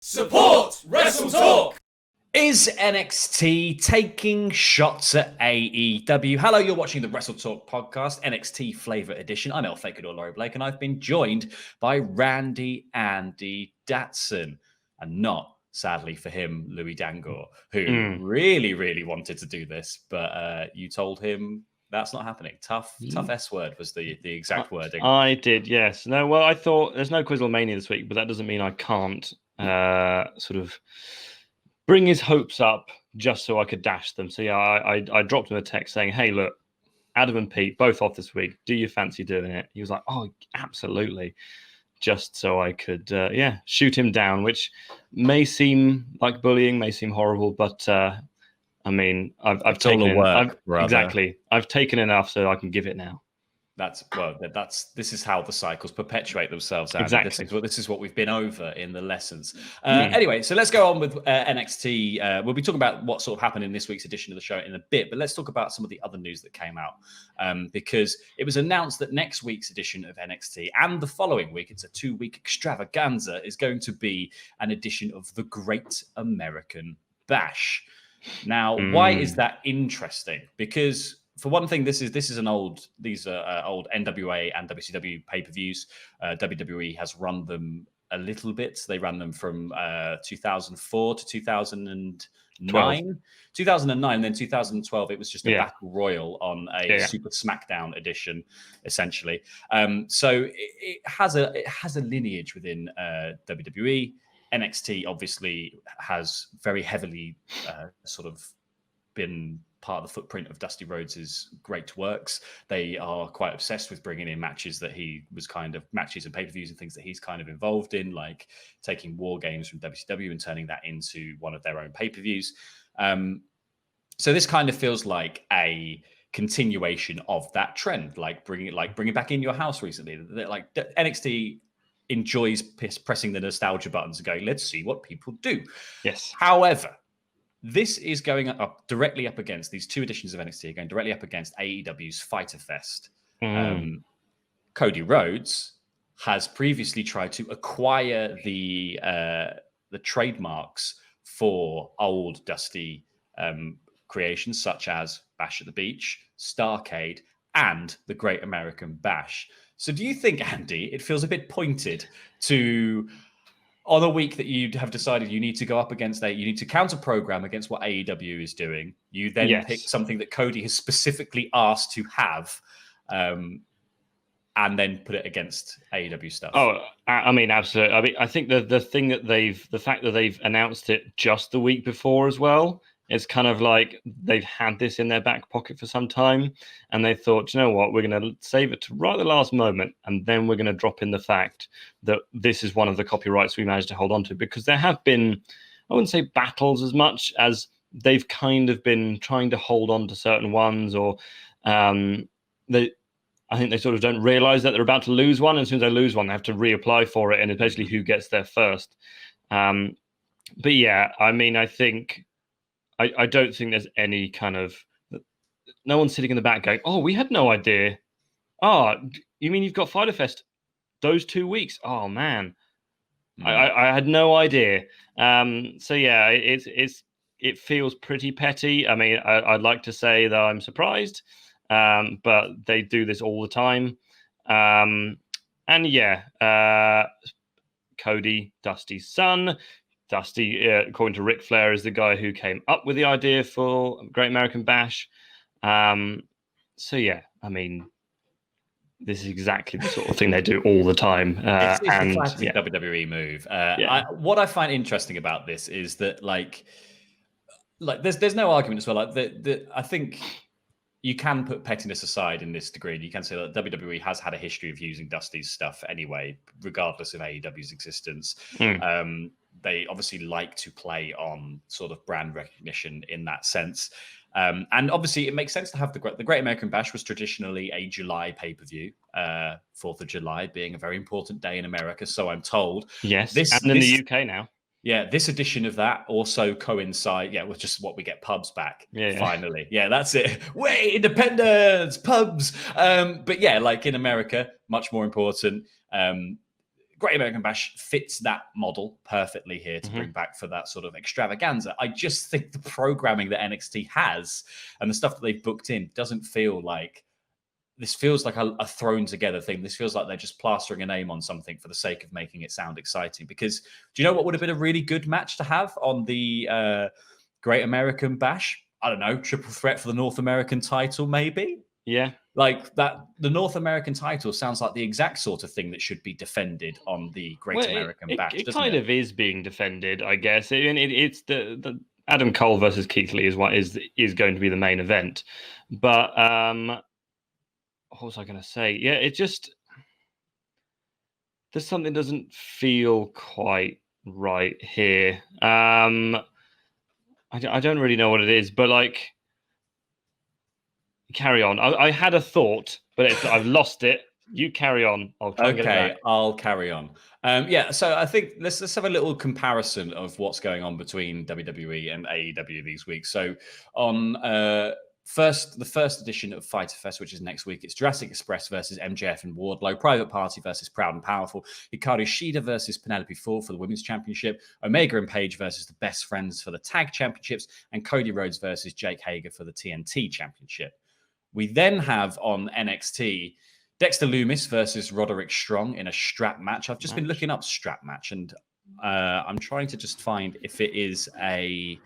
Support WrestleTalk! Is NXT taking shots at AEW? Hello, you're watching the WrestleTalk podcast, NXT Flavor Edition. I'm Fyter Laurie Blake, and I've been joined by Randy Andy Datson, and not, sadly for him, Louis Dangor, who really wanted to do this, but you told him that's not happening. Tough S word was the exact wording. I did, yes. No, well, I thought there's no Quizzle Mania this week, but that doesn't mean I can't sort of bring his hopes up just so I could dash them. So yeah, I dropped him a text saying, hey, look, Adam and Pete both off this week. Do you fancy doing it? He was like, oh, absolutely. Just so I could, shoot him down, which may seem like bullying, may seem horrible, but I mean, I've taken work, exactly. I've taken enough, so I can give it now. This is how the cycles perpetuate themselves. Andy. Exactly. This is what we've been over in the lessons. Anyway, so let's go on with NXT. We'll be talking about what sort of happened in this week's edition of the show in a bit, but let's talk about some of the other news that came out because it was announced that next week's edition of NXT and the following week, it's a 2-week extravaganza, is going to be an edition of the Great American Bash. Now, why is that interesting? Because for one thing, these are old NWA and WCW pay-per-views. WWE has run them a little bit. They ran them from 2004 to 2009. 2009, and then 2012, it was just a battle royal on a Super SmackDown edition, essentially. So it has a lineage within WWE. NXT obviously has very heavily sort of been part of the footprint of Dusty Rhodes' great works. They are quite obsessed with bringing in matches that he was matches and pay-per-views and things that he's kind of involved in, like taking War Games from WCW and turning that into one of their own pay-per-views. So this kind of feels like a continuation of that trend, like bringing it back in your house recently. Like NXT enjoys pressing the nostalgia buttons and going, let's see what people do. Yes. However, this is going directly up against these two editions of NXT, going directly up against AEW's Fyter Fest. Cody Rhodes has previously tried to acquire the trademarks for old Dusty creations, such as Bash at the Beach, Starrcade, and the Great American Bash. So do you think, Andy, it feels a bit pointed to, on a week that you have decided you need to go up against you need to counter-program against what AEW is doing, you then pick something that Cody has specifically asked to have, and then put it against AEW stuff? Oh, I mean, absolutely. I mean, I think the fact that they've announced it just the week before as well, it's kind of like they've had this in their back pocket for some time, and they thought, you know what, we're going to save it to right at the last moment, and then we're going to drop in the fact that this is one of the copyrights we managed to hold on to, because there have been, I wouldn't say battles as much as they've kind of been trying to hold on to certain ones, or I think they sort of don't realize that they're about to lose one, and as soon as they lose one, they have to reapply for it, and it's basically who gets there first. But yeah, I mean, I don't think there's any kind of, no one's sitting in the back going, oh, we had no idea. Oh, you mean you've got Fyter Fest those 2 weeks? Oh man, I had no idea. So yeah, it feels pretty petty. I mean, I'd like to say that I'm surprised, but they do this all the time. And yeah, Cody, Dusty's son. Dusty, according to Ric Flair, is the guy who came up with the idea for Great American Bash. So yeah, I mean, this is exactly the sort of thing they do all the time. It's a classic WWE move. What I find interesting about this is that like there's no argument as well. Like I think you can put pettiness aside in this degree. You can say that WWE has had a history of using Dusty's stuff anyway, regardless of AEW's existence. They obviously like to play on sort of brand recognition in that sense. And obviously it makes sense to have the Great American Bash was traditionally a July pay-per-view, 4th of July being a very important day in America, so I'm told. Yes, and in the UK now. Yeah, this edition of that also coincides, with just what we get pubs back, finally. Yeah, that's it. Way independence, pubs. But yeah, like in America, much more important. Great American Bash fits that model perfectly here to bring back for that sort of extravaganza. I just think the programming that NXT has and the stuff that they've booked in doesn't feel like this feels like a thrown together thing. This feels like they're just plastering a name on something for the sake of making it sound exciting. Because do you know what would have been a really good match to have on the Great American Bash? I don't know, triple threat for the North American title, maybe? Yeah. Like that, the North American title sounds like the exact sort of thing that should be defended on the Great American Bash. It kind of is being defended, I guess. It's the Adam Cole versus Keith Lee is what is going to be the main event. But what was I going to say? Yeah, it just there's something doesn't feel quite right here. I don't really know what it is, but like. Carry on. I had a thought, but I've lost it. You carry on. I'll try and get it back. I'll carry on. So I think let's have a little comparison of what's going on between WWE and AEW these weeks. So on the first edition of Fyter Fest, which is next week, it's Jurassic Express versus MJF and Wardlow, Private Party versus Proud and Powerful, Hikaru Shida versus Penelope Ford for the Women's Championship, Omega and Page versus the Best Friends for the Tag Championships, and Cody Rhodes versus Jake Hager for the TNT Championship. We then have on NXT Dexter Loomis versus Roderick Strong in a strap match. I've just been looking up strap match, and I'm trying to just find if it is a.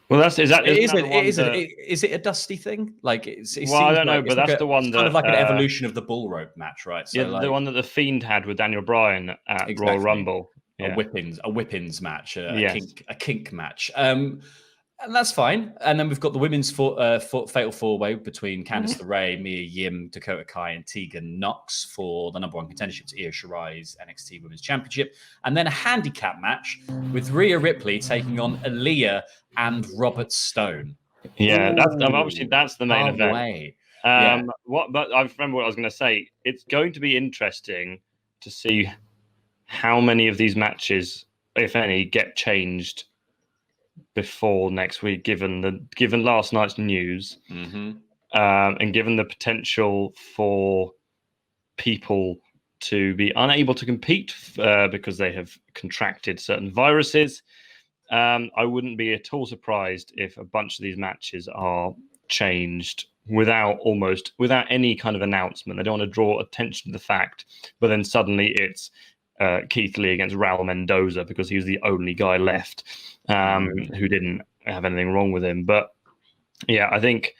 Well, is it a Dusty thing? Like I don't know, but that's the one it's that kind of like an evolution of the bull rope match, right? So yeah, the one that the Fiend had with Daniel Bryan at Royal Rumble. Yeah. A whippings match, a kink match. And that's fine. And then we've got the women's fatal four-way between Candice LeRae, Mia Yim, Dakota Kai, and Tegan Knox for the number one contendership to Io Shirai's NXT Women's Championship. And then a handicap match with Rhea Ripley taking on Aliyah and Robert Stone. Yeah, that's the main event. But I remember what I was going to say. It's going to be interesting to see how many of these matches, if any, get changed before next week, given last night's news, and given the potential for people to be unable to compete because they have contracted certain viruses. I wouldn't be at all surprised if a bunch of these matches are changed without any kind of announcement. They don't want to draw attention to the fact, but then suddenly it's Keith Lee against Raul Mendoza because he was the only guy left who didn't have anything wrong with him. But yeah, I think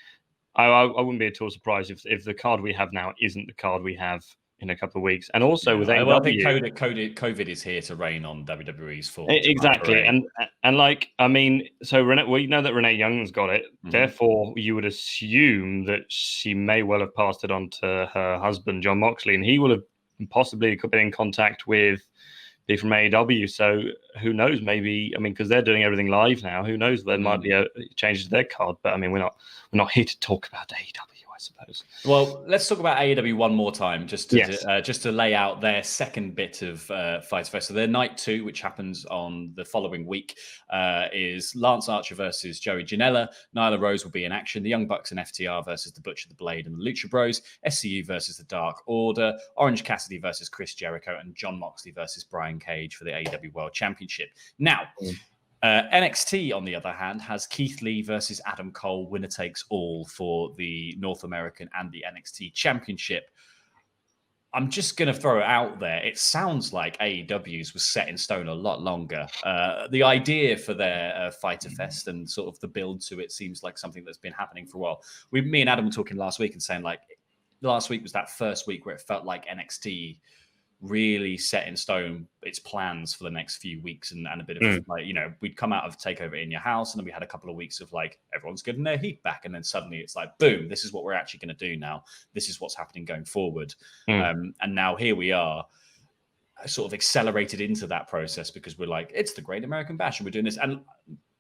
I wouldn't be at all surprised if the card we have now isn't the card we have in a couple of weeks. And also with AEW, I think COVID is here to reign on WWE's form. Exactly. And like, I mean, so we know that Renee Young's got it. Therefore, you would assume that she may well have passed it on to her husband, John Moxley, and he will have possibly could be in contact with people from AEW. So who knows? Maybe, I mean, because they're doing everything live now. Who knows? There might be a change to their card. But I mean, we're not here to talk about AEW, I suppose. Well, let's talk about AEW one more time, just to lay out their second bit of Fyter Fest. So their night 2, which happens on the following week, is Lance Archer versus Joey Janela. Nyla Rose will be in action. The Young Bucks and FTR versus the Butcher, the Blade, and the Lucha Bros. SCU versus the Dark Order. Orange Cassidy versus Chris Jericho, and John Moxley versus Brian Cage for the AEW World Championship. Now, NXT, on the other hand, has Keith Lee versus Adam Cole, winner takes all for the North American and the NXT Championship. I'm just going to throw it out there. It sounds like AEW's was set in stone a lot longer. The idea for their Fyter Fest and sort of the build to it seems like something that's been happening for a while. Me and Adam were talking last week and saying, like, last week was that first week where it felt like NXT really set in stone its plans for the next few weeks and a bit of like, you know, we'd come out of Takeover in Your House and then we had a couple of weeks of like everyone's getting their heat back, and then suddenly it's like, boom, this is what we're actually going to do now. This is what's happening going forward. And now here we are, sort of accelerated into that process because we're like, it's the Great American Bash and we're doing this. And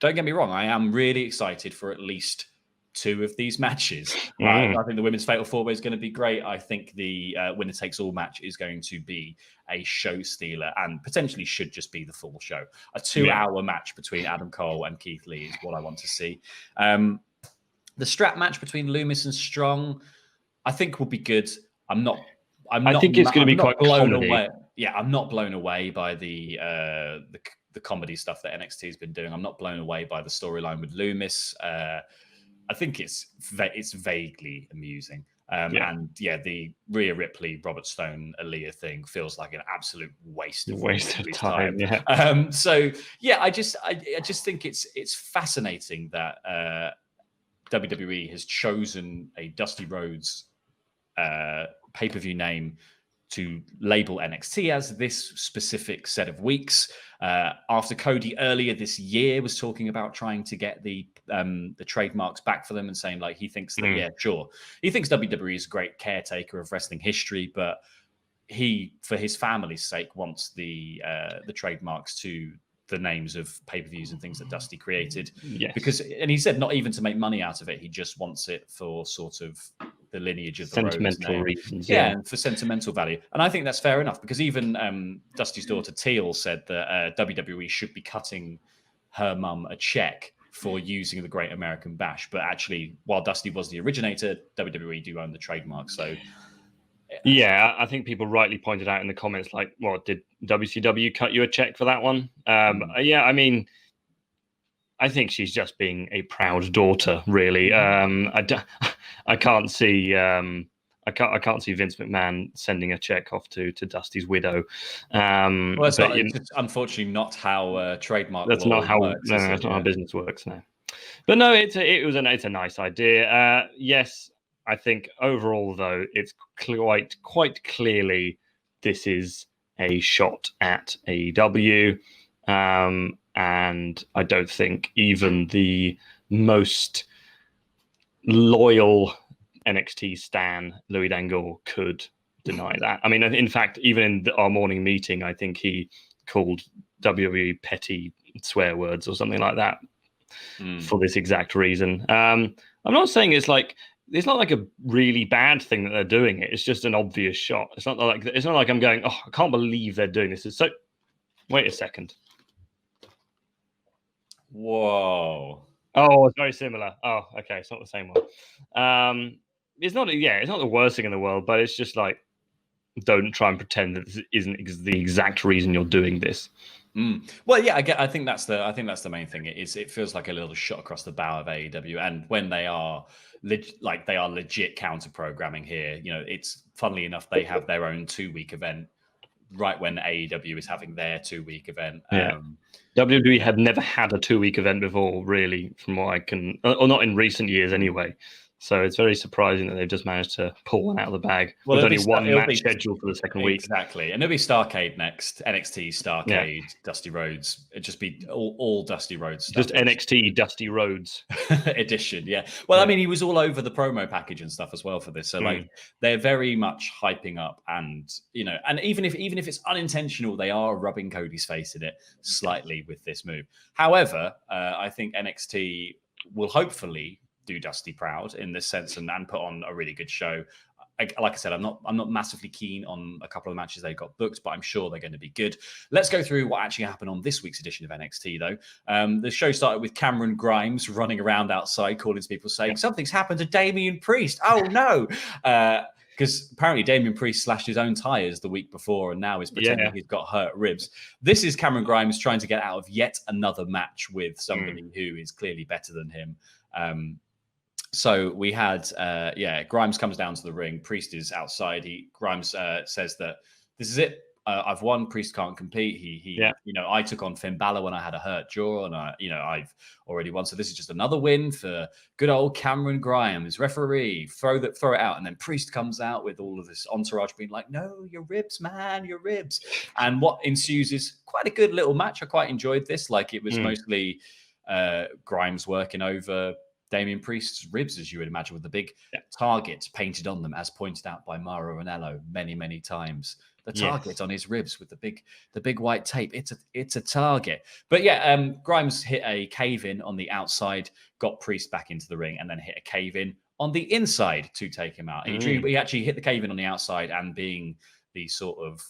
don't get me wrong, I am really excited for at least 2 of these matches. I think the women's fatal 4-way is going to be great. I think the winner takes all match is going to be a show stealer and potentially should just be the full show. A 2-hour match between Adam Cole and Keith Lee is what I want to see. The strap match between Loomis and Strong, I think will be good. I think it's going to be quite blown away. I'm not blown away by the comedy stuff that NXT has been doing. I'm not blown away by the storyline with Loomis. I think it's vaguely amusing. And the Rhea Ripley, Robert Stone, Aliyah thing feels like an absolute waste of time. Yeah. I just think it's fascinating that WWE has chosen a Dusty Rhodes pay-per-view name to label NXT as this specific set of weeks. After Cody earlier this year was talking about trying to get the trademarks back for them and saying like he thinks that he thinks WWE is a great caretaker of wrestling history, but he, for his family's sake, wants the trademarks to the names of pay-per-views and things that Dusty created. Because, and he said not even to make money out of it, he just wants it for sort of the lineage of the sentimental reasons. And for sentimental value. And I think that's fair enough, because even Dusty's daughter Teal said that WWE should be cutting her mum a check for using the Great American Bash. But actually, while Dusty was the originator, WWE do own the trademark. So yeah, I think people rightly pointed out in the comments, like, well, did WCW cut you a check for that one? Yeah, I mean, I think she's just being a proud daughter, really. I can't see I can't see Vince McMahon sending a check off to Dusty's widow. Well, it's unfortunately not how trademark. That's not how works, that's not how business works now. But no, it's a nice idea. Yes, I think overall though, it's quite clearly this is a shot at AEW. And I don't think even the most loyal NXT stan, Louis Dangle, could deny that. I mean, in fact, even in our morning meeting, I think he called WWE petty swear words or something like that for this exact reason. I'm not saying it's not like a really bad thing that they're doing it. It's just an obvious shot. It's not like I'm going, oh, I can't believe they're doing this. So wait a second. Whoa. Oh, it's very similar. Oh, okay. It's not the same one. It's not the worst thing in the world, but it's just like, don't try and pretend that this isn't the exact reason you're doing this. Well, yeah, I think that's the main thing. It feels like a little shot across the bow of AEW, and when they are legit counter programming here, you know, it's funnily enough they have their own 2-week event right when AEW is having their 2-week event. WWE had never had a 2-week event before, really, from what I can, or not in recent years anyway. So it's very surprising that they've just managed to pull one out of the bag. Well, with only one match scheduled for the second week. Exactly. And it'll be Starrcade next. NXT, Starrcade, Dusty Rhodes. It'd just be all Dusty Rhodes stuff. Just NXT Dusty Rhodes edition, yeah. Well, I mean, he was all over the promo package and stuff as well for this. So like they're very much hyping up, and you know, and even if it's unintentional, they are rubbing Cody's face in it slightly with this move. However, I think NXT will hopefully do Dusty proud in this sense and put on a really good show. Like I said, I'm not massively keen on a couple of matches they've got booked, but I'm sure they're going to be good. Let's go through what actually happened on this week's edition of NXT, though. The show started with Cameron Grimes running around outside, calling to people saying, something's happened to Damian Priest. Oh, no. Because apparently Damian Priest slashed his own tires the week before and now is pretending he's got hurt ribs. This is Cameron Grimes trying to get out of yet another match with somebody who is clearly better than him. So we had, Grimes comes down to the ring. Priest is outside. Grimes says that this is it. I've won. Priest can't compete. I took on Finn Balor when I had a hurt jaw, and I've already won. So this is just another win for good old Cameron Grimes, referee. Throw it out, and then Priest comes out with all of this entourage being like, "No, your ribs, man, your ribs." And what ensues is quite a good little match. I quite enjoyed this. Like it was mostly Grimes working over Damian Priest's ribs, as you would imagine, with the big target painted on them, as pointed out by Mauro Ranallo many, many times. The target on his ribs with the big white tape. It's a target. But Grimes hit a cave-in on the outside, got Priest back into the ring, and then hit a cave-in on the inside to take him out. He actually hit the cave-in on the outside, and being the sort of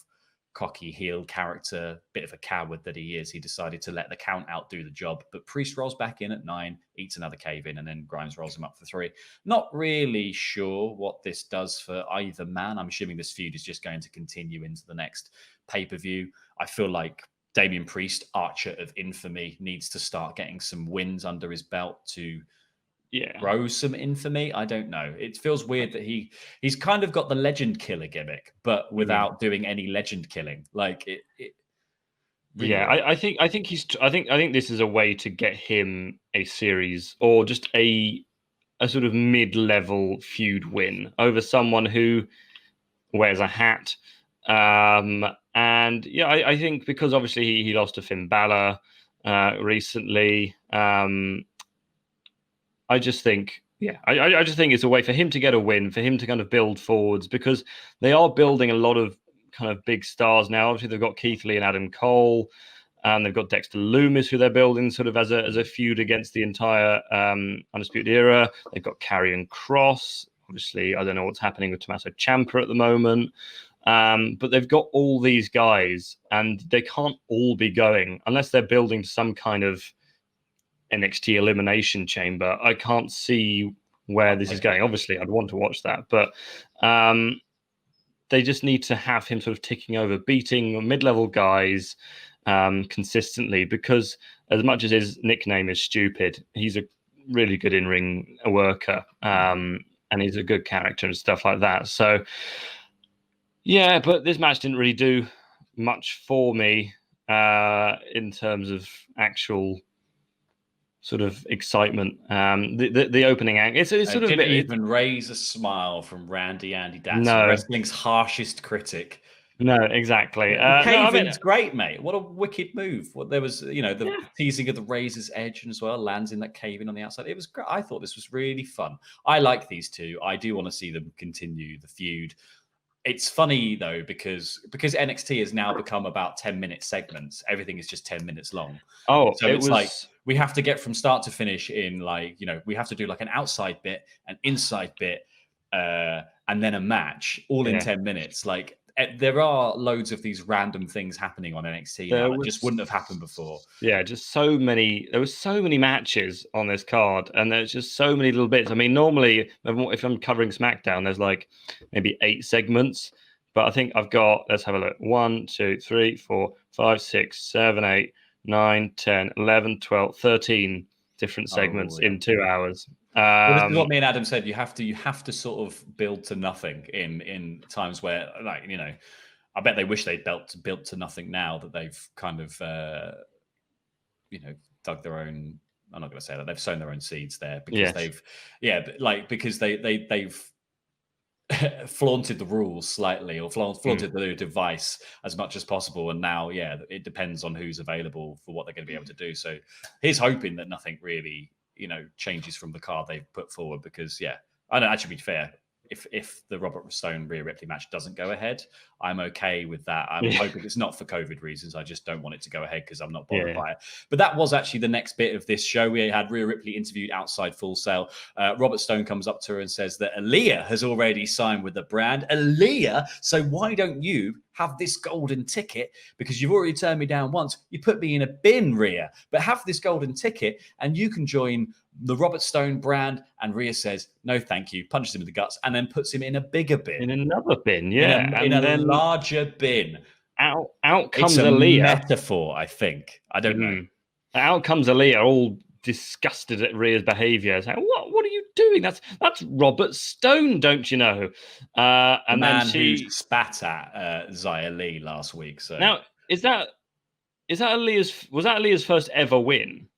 cocky heel character, bit of a coward that he is, he decided to let the count out do the job. But Priest rolls back in at 9, eats another cave in, and then Grimes rolls him up for 3. Not really sure what this does for either man. I'm assuming this feud is just going to continue into the next pay-per-view. I feel like Damian Priest, Archer of Infamy, needs to start getting some wins under his belt to grow some infamy. I don't know. It feels weird that he's kind of got the legend killer gimmick, but without doing any legend killing. Like it really I think this is a way to get him a series or just a sort of mid-level feud win over someone who wears a hat. I think because obviously he lost to Finn Balor recently. I just think it's a way for him to get a win, for him to kind of build forwards, because they are building a lot of kind of big stars now. Obviously, they've got Keith Lee and Adam Cole, and they've got Dexter Loomis, who they're building sort of as a feud against the entire Undisputed Era. They've got Karrion Kross. Obviously, I don't know what's happening with Tommaso Ciampa at the moment. But they've got all these guys, and they can't all be going unless they're building some kind of NXT Elimination Chamber. I can't see where this is going. Obviously, I'd want to watch that, but they just need to have him sort of ticking over, beating mid-level guys consistently, because as much as his nickname is stupid, he's a really good in-ring worker, and he's a good character and stuff like that. So, yeah, but this match didn't really do much for me in terms of actual sort of excitement. The opening act, it's sort of didn't even raise a smile from Randy Andy Datz, wrestling's harshest critic. No, exactly. Cave-in's great, mate. What a wicked move. There was, the teasing of the razor's edge as well, lands in that cave-in on the outside. It was great. I thought this was really fun. I like these two. I do want to see them continue the feud. It's funny though, because NXT has now become about 10-minute segments. Everything is just 10 minutes long. Oh, so it's like we have to get from start to finish in we have to do like an outside bit, an inside bit, and then a match all in 10 minutes. Like there are loads of these random things happening on NXT that just wouldn't have happened before. Yeah, just so many. There was so many matches on this card, and there's just so many little bits. I mean, normally if I'm covering SmackDown, there's like maybe 8 segments, but I think I've got, let's have a look, 1, 2, 3, 4, 5, 6, 7, 8, 9, 10, 11, 12, 13 different segments in 2 hours. Well, this is what me and Adam said. You have to sort of build to nothing in times where, I bet they wish they'd built to nothing now that they've kind of dug their own. I'm not going to say that they've sown their own seeds there, because they've flaunted the rules slightly, or flaunted the device as much as possible, and now it depends on who's available for what they're going to be able to do. So he's hoping that nothing really changes from the card they've put forward, because I don't actually, be fair, if the Robert Stone Rhea Ripley match doesn't go ahead, I'm okay with that. I'm hoping it's not for COVID reasons. I just don't want it to go ahead because I'm not bothered by it. But that was actually the next bit of this show. We had Rhea Ripley interviewed outside Full Sail. Robert Stone comes up to her and says that Aliyah has already signed with the brand. Aliyah, so why don't you have this golden ticket? Because you've already turned me down once. You put me in a bin, Rhea. But have this golden ticket and you can join the Robert Stone brand. And Rhea says, no, thank you. Punches him in the guts and then puts him in a bigger bin. In another bin, In a larger bin. Out comes it's a Aliyah. Metaphor, I think. I don't know. Out comes Aliyah, all disgusted at Rhea's behaviour. Saying, what are you doing? That's Robert Stone, don't you know? And man then she who spat at Xia Li last week. So now was that Aliyah's first ever win?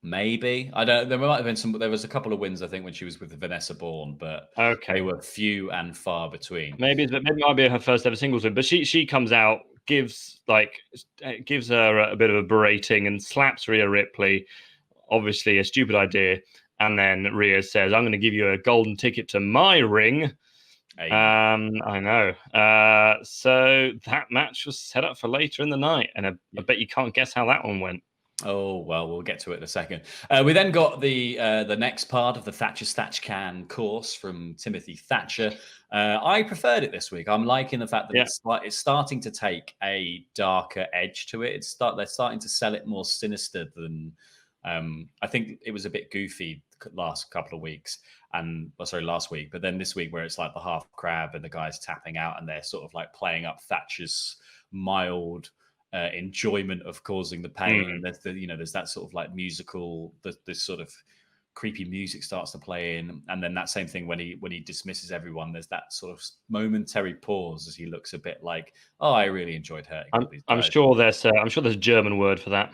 Maybe. I don't. There might have been some. There was a couple of wins, I think, when she was with Vanessa Bourne, but they were few and far between. Maybe it might be her first ever singles win. But she comes out, gives her a bit of a berating and slaps Rhea Ripley. Obviously, a stupid idea. And then Rhea says, "I'm going to give you a golden ticket to my ring." I know. So that match was set up for later in the night, and I bet you can't guess how that one went. Oh, well, we'll get to it in a second. We then got the next part of the Thatcher's Thatch Can course from Timothy Thatcher. I preferred it this week. I'm liking the fact that it's starting to take a darker edge to it. They're starting to sell it more sinister than I think it was a bit goofy last couple of weeks. Last week. But then this week where it's like the half crab and the guy's tapping out and they're sort of like playing up Thatcher's mild enjoyment of causing the pain. And there's that sort of like musical, this sort of creepy music starts to play in, and then that same thing when he dismisses everyone. There's that sort of momentary pause as he looks a bit like, oh, I really enjoyed hurting all these guys. I'm sure there's a German word for that.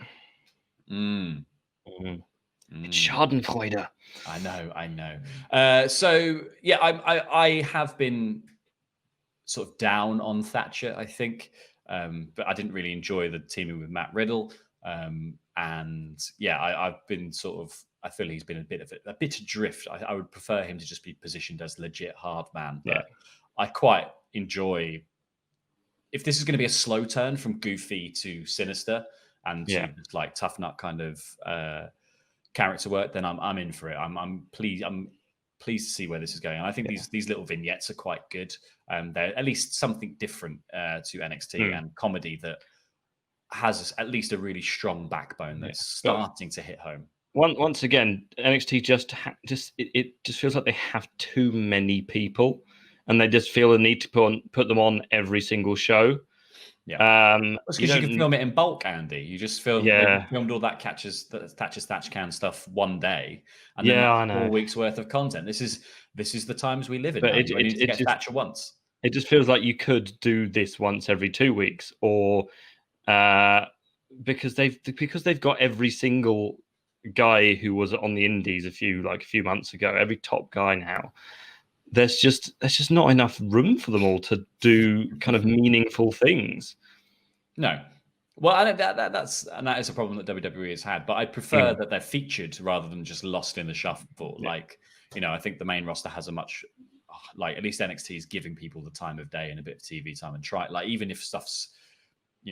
Schadenfreude. I know. So yeah, I have been sort of down on Thatcher, I think. But I didn't really enjoy the teaming with Matt Riddle. And yeah, I've been I feel he's been a bit adrift. I would prefer him to just be positioned as legit hard man. But I quite enjoy, if this is going to be a slow turn from goofy to sinister and to just like tough nut kind of character work, then I'm in for it. I'm pleased to see where this is going. And I think these little vignettes are quite good. They're at least something different to NXT and comedy that has at least a really strong backbone that's starting to hit home. Once again, NXT just feels like they have too many people, and they just feel the need to put them on every single show. Yeah, that's because you can film it in bulk, Andy. You just filmed all that Thatcher's Thatch Can stuff one day, and then I know 4 weeks worth of content. This is the times we live in. But you need to get Thatcher once. It just feels like you could do this once every 2 weeks, or because they've got every single guy who was on the indies a few months ago, every top guy now. There's just not enough room for them all to do kind of meaningful things. No. Well, I that is a problem that WWE has had, but I prefer that they're featured rather than just lost in the shuffle. Yeah. I think the main roster has a much, at least NXT is giving people the time of day and a bit of TV time and even if stuff's,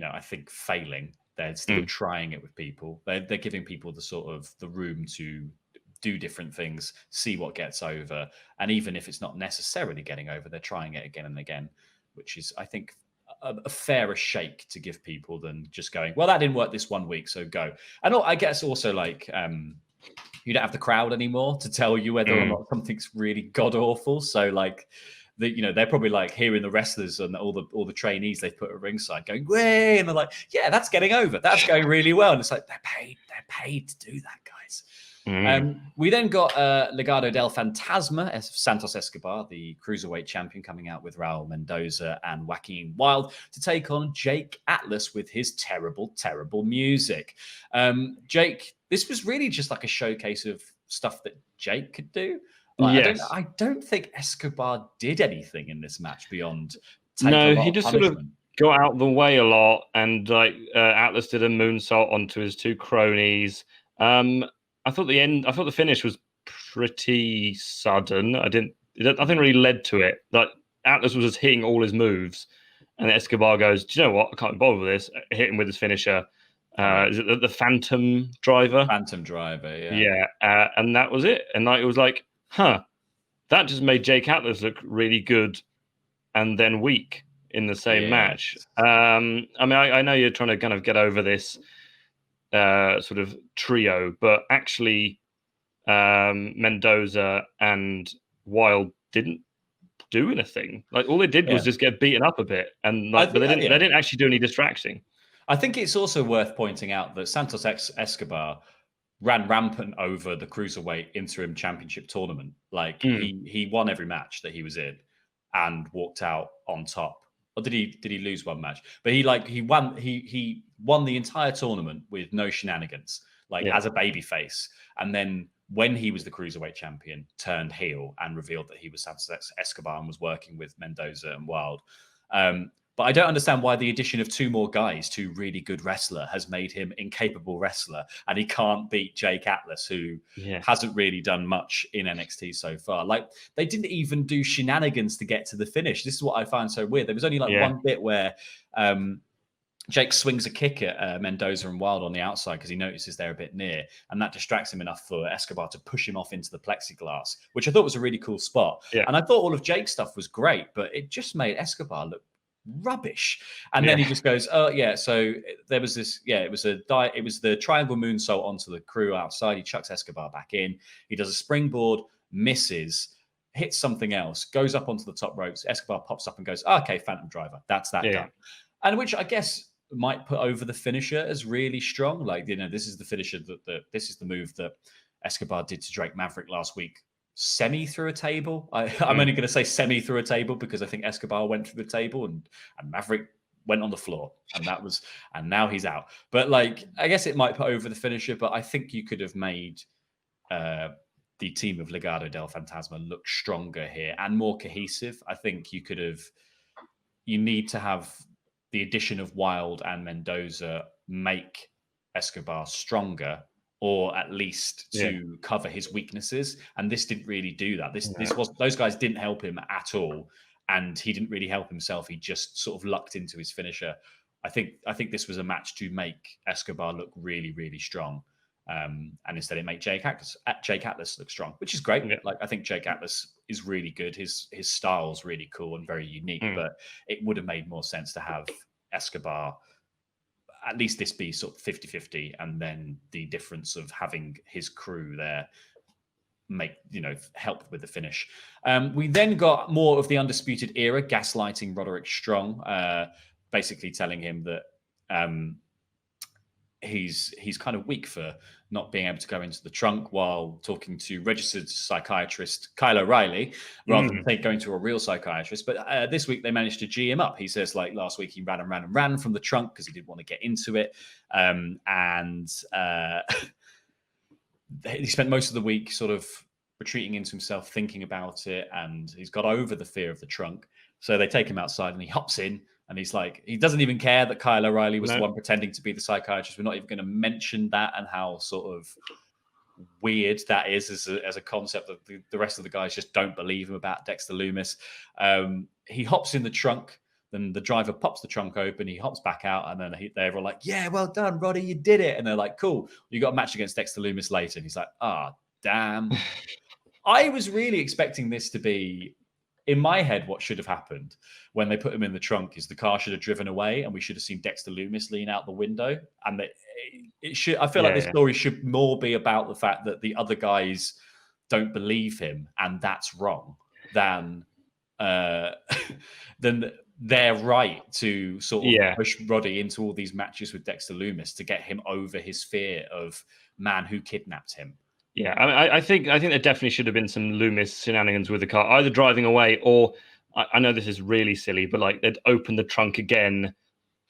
I think failing, they're still trying it with people. They're giving people the sort of the room to do different things, see what gets over. And even if it's not necessarily getting over, they're trying it again and again, which is, I think, a fairer shake to give people than just going, well, that didn't work this 1 week, so go. And I guess also you don't have the crowd anymore to tell you whether or not something's really god awful. So they're probably hearing the wrestlers and all the trainees they've put at ringside going, way, and they're like, yeah, that's getting over. That's going really well. And it's like, they're paid to do that, guys. We then got Legado del Fantasma, Santos Escobar, the Cruiserweight champion, coming out with Raul Mendoza and Joaquin Wilde to take on Jake Atlas with his terrible, terrible music. Jake, this was really just like a showcase of stuff that Jake could do. I don't think Escobar did anything in this match beyond he just sort of got out the way a lot, and Atlas did a moonsault onto his two cronies. I thought the finish was pretty sudden. Nothing really led to it. Atlas was just hitting all his moves, and Escobar goes, "Do you know what? I can't be bothered with this." Hit him with his finisher. Is it the Phantom Driver? Phantom Driver, yeah. Yeah, and that was it. And it was like, that just made Jake Atlas look really good, and then weak in the same match. I know you're trying to kind of get over this sort of trio, but actually Mendoza and Wilde didn't do anything. All they did was just get beaten up a bit, and but they didn't actually do any distracting. I think it's also worth pointing out that Santos Escobar ran rampant over the Cruiserweight Interim Championship tournament. He won every match that he was in and walked out on top. Or did he lose one match? But he won the entire tournament with no shenanigans, as a babyface. And then when he was the Cruiserweight champion, turned heel and revealed that he was Santos Escobar and was working with Mendoza and Wilde. But I don't understand why the addition of two more guys, two really good wrestler, has made him incapable wrestler, and he can't beat Jake Atlas, who hasn't really done much in NXT so far. They didn't even do shenanigans to get to the finish. This is what I find so weird. There was only one bit where Jake swings a kick at Mendoza and Wilde on the outside because he notices they're a bit near, and that distracts him enough for Escobar to push him off into the plexiglass, which I thought was a really cool spot. Yeah. And I thought all of Jake's stuff was great, but it just made Escobar look rubbish. And then he just goes, "Oh yeah." So there was this. Yeah, it was the triangle moonsault onto the crew outside. He chucks Escobar back in. He does a springboard, misses, hits something else, goes up onto the top ropes. Escobar pops up and goes, "Okay, Phantom Driver. That's that done." And which I guess might put over the finisher as really strong. Like, this is the finisher this is the move that Escobar did to Drake Maverick last week. Semi through a table. I'm only going to say semi through a table because I think Escobar went through the table and Maverick went on the floor, and now he's out. But like, I guess it might put over the finisher, but I think you could have made the team of Legado del Fantasma look stronger here and more cohesive. I think you need to have the addition of Wilde and Mendoza make Escobar stronger, or at least to cover his weaknesses. And this didn't really do that. Those guys didn't help him at all, and he didn't really help himself. He just sort of lucked into his finisher. I think this was a match to make Escobar look really, really strong. And instead it made Jake Atlas look strong, which is great. Yeah. Like, I think Jake Atlas is really good. His style's really cool and very unique, but it would have made more sense to have Escobar, at least this be sort of 50-50, and then the difference of having his crew there help with the finish. We then got more of the Undisputed Era gaslighting Roderick Strong, basically telling him that he's kind of weak for not being able to go into the trunk, while talking to registered psychiatrist Kyle O'Reilly rather than going to a real psychiatrist. But this week they managed to G him up. He says, like, last week he ran from the trunk because he didn't want to get into it. He spent most of the week sort of retreating into himself, thinking about it, and he's got over the fear of the trunk. So they take him outside and he hops in. And he's like, he doesn't even care that Kyle O'Reilly was the one pretending to be the psychiatrist. We're not even going to mention that and how sort of weird that is as a concept that the rest of the guys just don't believe him about Dexter Loomis. He hops in the trunk. Then the driver pops the trunk open. He hops back out. And then they're all like, "Yeah, well done, Roddy. You did it." And they're like, "Cool. You got a match against Dexter Loomis later." And he's like, damn. I was really expecting this to be, in my head, what should have happened when they put him in the trunk is the car should have driven away and we should have seen Dexter Loomis lean out the window. And it should. I feel like this story should more be about the fact that the other guys don't believe him and that's wrong than they're right to sort of push Roddy into all these matches with Dexter Loomis to get him over his fear of man who kidnapped him. Yeah, I think there definitely should have been some Loomis shenanigans with the car, either driving away or, I know this is really silly, but like they'd open the trunk again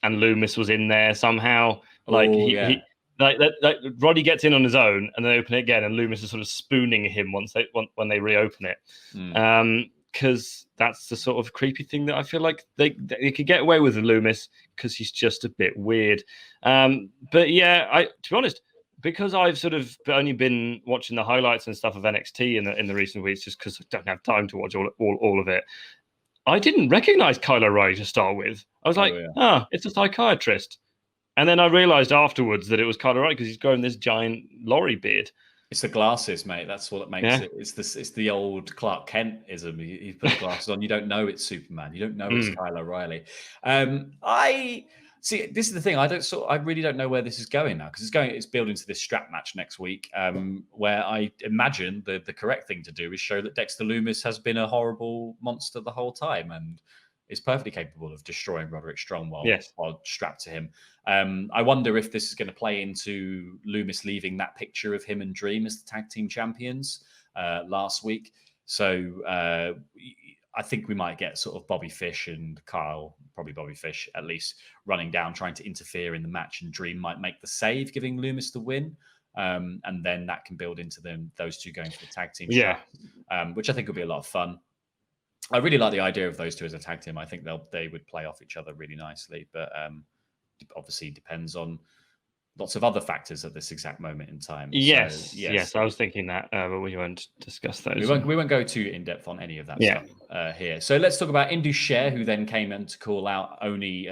and Loomis was in there somehow. Like Roddy gets in on his own and they open it again and Loomis is sort of spooning him when they reopen it. Because that's the sort of creepy thing that I feel like they could get away with Loomis because he's just a bit weird. But yeah, to be honest, because I've sort of only been watching the highlights and stuff of NXT in the recent weeks, just because I don't have time to watch all of it, I didn't recognize Kyle O'Reilly to start with. I was like, it's a psychiatrist. And then I realized afterwards that it was Kyle O'Reilly because he's growing this giant Laurie beard. It's the glasses, mate. That's what it makes it. It's the old Clark Kent-ism. You put the glasses on, you don't know it's Superman. You don't know it's Kyle O'Reilly. See, this is the thing. I really don't know where this is going now because it's building to this strap match next week, where I imagine the correct thing to do is show that Dexter Loomis has been a horrible monster the whole time and is perfectly capable of destroying Roderick Strong while strapped to him. I wonder if this is going to play into Loomis leaving that picture of him and Dream as the tag team champions last week. So I think we might get sort of Bobby Fish and Kyle, probably Bobby Fish at least, running down, trying to interfere in the match, and Dream might make the save, giving Loomis the win. And then that can build into those two going for the tag team shot, which I think will be a lot of fun. I really like the idea of those two as a tag team. I think they would play off each other really nicely, but obviously depends on lots of other factors at this exact moment in time. Yes, So, yes, I was thinking that, but we won't discuss those. We won't go too in depth on any of that stuff here. So let's talk about Indusher, who then came in to call out Oni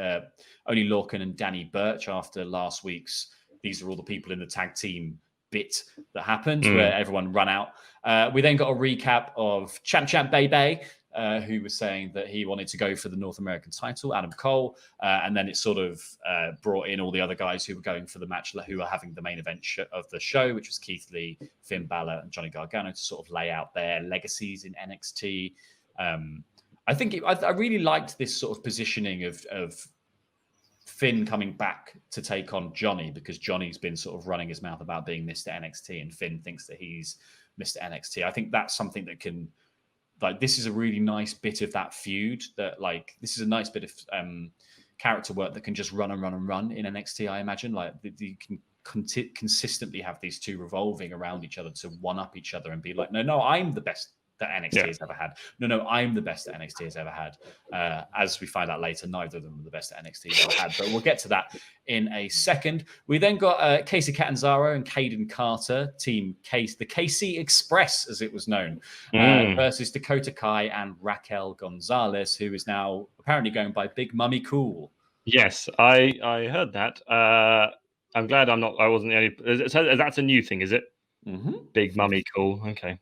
Lorcan and Danny Burch after last week's. These are all the people in the tag team bit that happened, where everyone ran out. We then got a recap of Champ Bebe, who was saying that he wanted to go for the North American title, Adam Cole, and then it sort of brought in all the other guys who were going for the match, who were having the main event of the show, which was Keith Lee, Finn Balor, and Johnny Gargano, to sort of lay out their legacies in NXT. I really liked this sort of positioning of Finn coming back to take on Johnny, because Johnny's been sort of running his mouth about being Mr. NXT, and Finn thinks that he's Mr. NXT. I think that's something that can, like, this is a really nice bit of that feud, that, like, this is a nice bit of character work that can just run in NXT, I imagine. Like, you can consistently have these two revolving around each other to one-up each other and be like, no, I'm the best that NXT has ever had. No, I'm the best that NXT has ever had. As we find out later, neither of them are the best that NXT has ever had, but we'll get to that in a second. We then got Casey Catanzaro and Caden Carter, the KC Express, as it was known, versus Dakota Kai and Raquel Gonzalez, who is now apparently going by Big Mummy Cool. Yes, I heard that. I'm glad I wasn't the only. So that's a new thing, is it? Mm-hmm. Big Mummy Cool. Okay.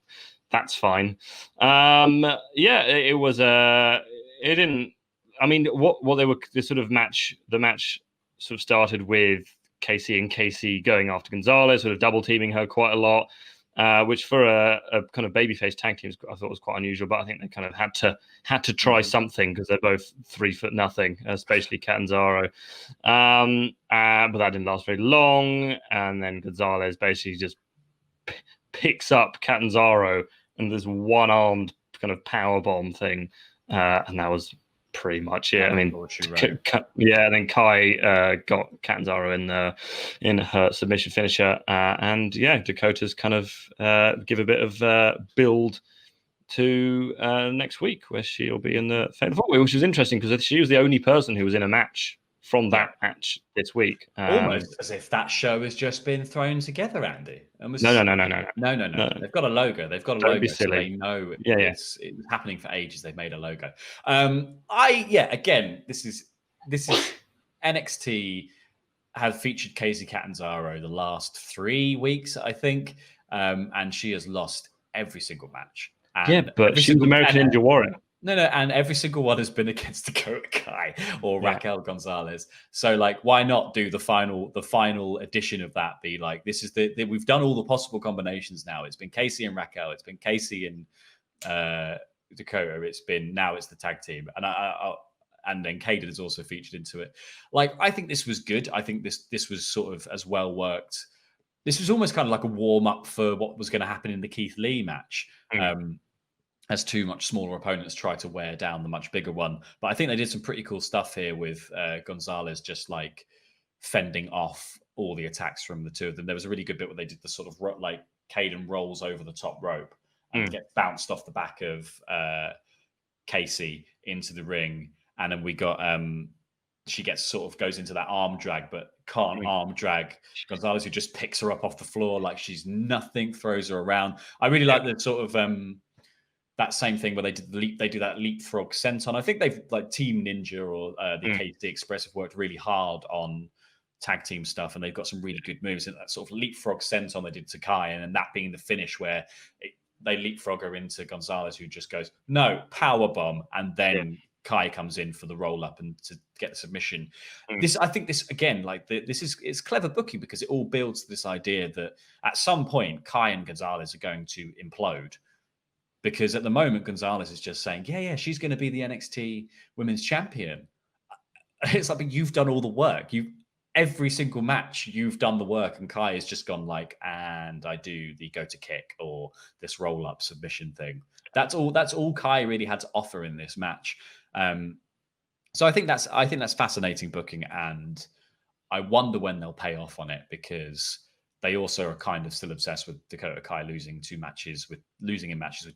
That's fine. It was it didn't. I mean, what they were, the match sort of started with Casey and Casey going after Gonzalez, sort of double teaming her quite a lot, which for a kind of babyface tag team I thought was quite unusual. But I think they kind of had to try something, because they're both 3'0", especially Catanzaro. But that didn't last very long, and then Gonzalez basically just picks up Catanzaro and this one-armed kind of power bomb thing, and that was pretty much it. I mean, and then Kai got Catanzaro in her submission finisher, and Dakota's kind of give a bit of build to next week, where she'll be in the Fatal 4-Way, which was interesting because she was the only person who was in a match from that match this week. Almost as if that show has just been thrown together, Andy. No. They've got a logo. Don't be silly. So they know it's happening for ages. They've made a logo. Again, this is NXT have featured Casey Catanzaro the last 3 weeks, I think, and she has lost every single match. But she's American Ninja Warrior. No, and every single one has been against Dakota Kai or Raquel Gonzalez. So, like, why not do the final edition of that? Be like, this is we've done all the possible combinations now. It's been Casey and Raquel. It's been Casey and Dakota. It's the tag team, and then Caden is also featured into it. Like, I think this was good. I think this was sort of as well worked. This was almost kind of like a warm up for what was going to happen in the Keith Lee match. As two much smaller opponents try to wear down the much bigger one. But I think they did some pretty cool stuff here with Gonzalez just like fending off all the attacks from the two of them. There was a really good bit where they did the sort of like Caden rolls over the top rope and gets bounced off the back of Casey into the ring. And then we got she goes into that arm drag, but can't arm drag Gonzalez, who just picks her up off the floor like she's nothing, throws her around. I really like the sort of that same thing where they do that leapfrog senton. I think they've, like, Team Ninja or the KC Express have worked really hard on tag team stuff, and they've got some really good moves. And that sort of leapfrog senton they did to Kai, and then that being the finish where they leapfrog her into Gonzalez, who just goes, no, power bomb, and then Kai comes in for the roll up and to get the submission. I think this again, like, it's clever booking, because it all builds to this idea that at some point Kai and Gonzalez are going to implode. Because at the moment, Gonzalez is just saying, she's going to be the NXT Women's Champion. It's like, you've done all the work. Every single match, you've done the work, and Kai has just gone like, and I do the go to kick or this roll up submission thing. That's all Kai really had to offer in this match. So I think that's fascinating booking, and I wonder when they'll pay off on it, because they also are kind of still obsessed with Dakota Kai losing in matches with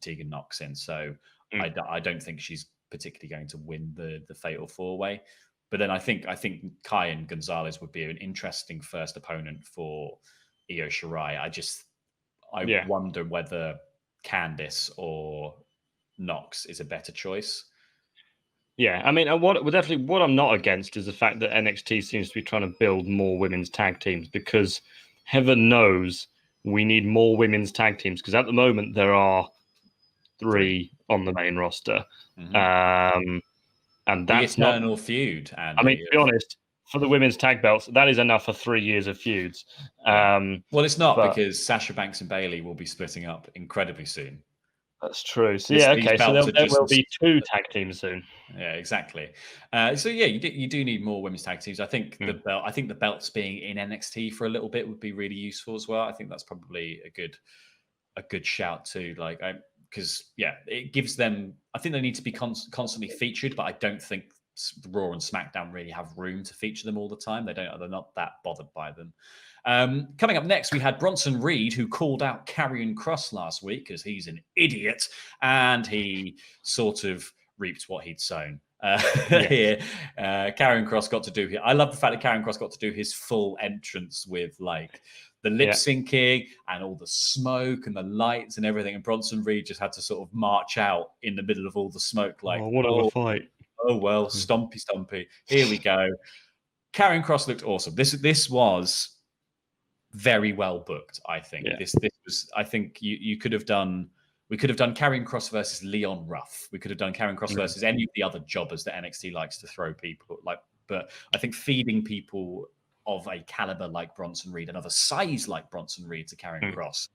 Tegan Nox in. So I don't think she's particularly going to win the Fatal 4-Way. But then I think Karrion Gonzalez would be an interesting first opponent for Io Shirai. I wonder whether Candice or Nox is a better choice. Yeah, I mean, what I'm not against is the fact that NXT seems to be trying to build more women's tag teams, because heaven knows we need more women's tag teams, because at the moment there are 3 on the main roster. And that's the eternal feud. Andy, I mean, to be honest, for the women's tag belts, that is enough for 3 years of feuds. Well, it's not, because Sasha Banks and Bayley will be splitting up incredibly soon. That's true. So so there will be 2 tag teams soon. Yeah, exactly. So you do need more women's tag teams. I think the belts being in NXT for a little bit would be really useful as well. I think that's probably a good shout too. Like, because it gives them. I think they need to be constantly featured, but I don't think Raw and SmackDown really have room to feature them all the time. They're not that bothered by them. Coming up next, we had Bronson Reed, who called out Karrion Kross last week because he's an idiot, and he sort of reaped what he'd sown. Here, Karrion Kross got to do. I love the fact that Karrion Kross got to do his full entrance with like the lip syncing and all the smoke and the lights and everything. And Bronson Reed just had to sort of march out in the middle of all the smoke, like, what a fight! Oh well, stompy. Here we go. Karrion Kross looked awesome. This was very well booked. I think this was. I think you could have done. We could have done Karrion Kross versus Leon Ruff. We could have done Karrion Kross versus any of the other jobbers that NXT likes to throw people like. But I think feeding people of a caliber like Bronson Reed and of a size like Bronson Reed to Karrion Kross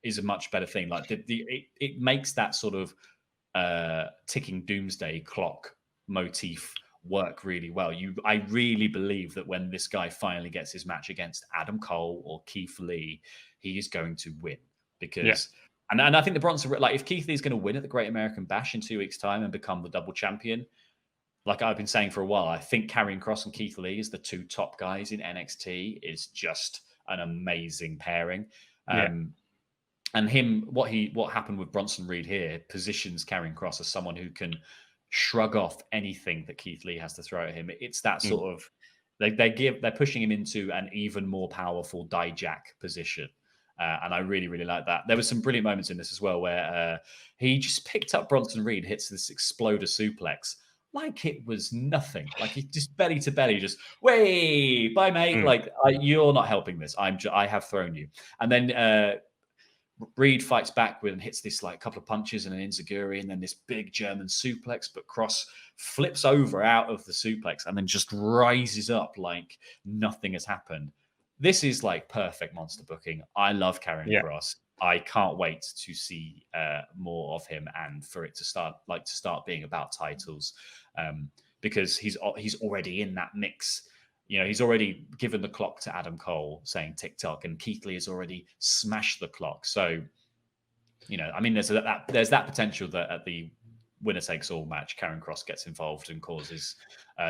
is a much better thing. Like it makes that sort of ticking doomsday clock motif work really well. I really believe that when this guy finally gets his match against Adam Cole or Keith Lee, he is going to win because. And I think the Bronson, like if Keith Lee is going to win at the Great American Bash in 2 weeks' time and become the double champion, like I've been saying for a while, I think Karrion Kross and Keith Lee as the 2 top guys in NXT is just an amazing pairing. And what happened with Bronson Reed here positions Karrion Kross as someone who can shrug off anything that Keith Lee has to throw at him. It's that sort of they're pushing him into an even more powerful Dijak position. And I really, really like that. There were some brilliant moments in this as well where he just picked up Bronson Reed, hits this exploder suplex like it was nothing. Like he just belly to belly, just way, bye mate. Like you're not helping this. I have thrown you. And then Reed fights back with and hits this like couple of punches and an enziguri and then this big German suplex. But Kross flips over out of the suplex and then just rises up like nothing has happened. This is like perfect monster booking. I love Karrion Kross. I can't wait to see more of him and for it to start being about titles because he's already in that mix. You know, he's already given the clock to Adam Cole saying TikTok, and Keith Lee has already smashed the clock. So, you know, I mean, there's that potential that at the winner takes all match, Karrion Kross gets involved and causes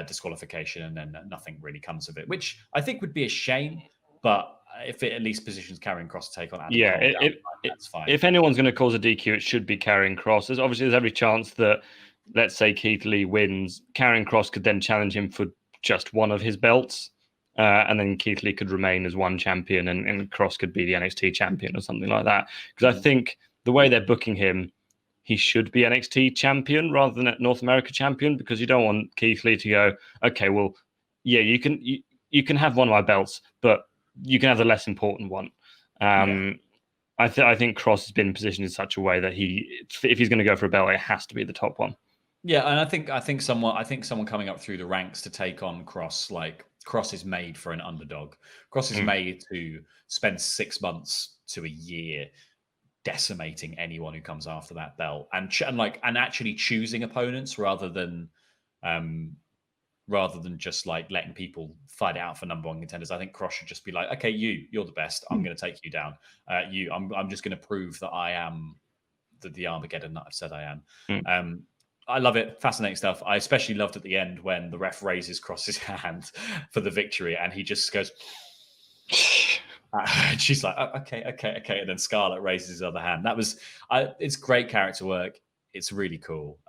disqualification, and then nothing really comes of it, which I think would be a shame. But if it at least positions Karrion Kross to take on Adam Cole, that's fine. If anyone's going to cause a DQ, it should be Karrion Kross. There's every chance that, let's say Keith Lee wins, Karrion Kross could then challenge him for just one of his belts, and then Keith Lee could remain as one champion, and Kross could be the NXT champion or something like that. Because I think the way they're booking him, he should be NXT champion rather than North America champion, because you don't want Keith Lee to go, okay, well, yeah, you can have one of my belts, but you can have the less important one. I think Kross has been positioned in such a way that if he's going to go for a belt, it has to be the top one. Yeah, and I think someone coming up through the ranks to take on Kross, like Kross is made for an underdog. Kross is made to spend 6 months to a year decimating anyone who comes after that belt, and actually choosing opponents rather than just like letting people fight it out for number one contenders. I think Kross should just be like, okay, you're the best. I'm going to take you down. I'm just going to prove that I am the Armageddon that I've said I am. I love it. Fascinating stuff. I especially loved at the end when the ref raises Kross's hand for the victory and he just goes, and she's like, oh, okay. And then Scarlett raises his other hand. It's great character work. It's really cool.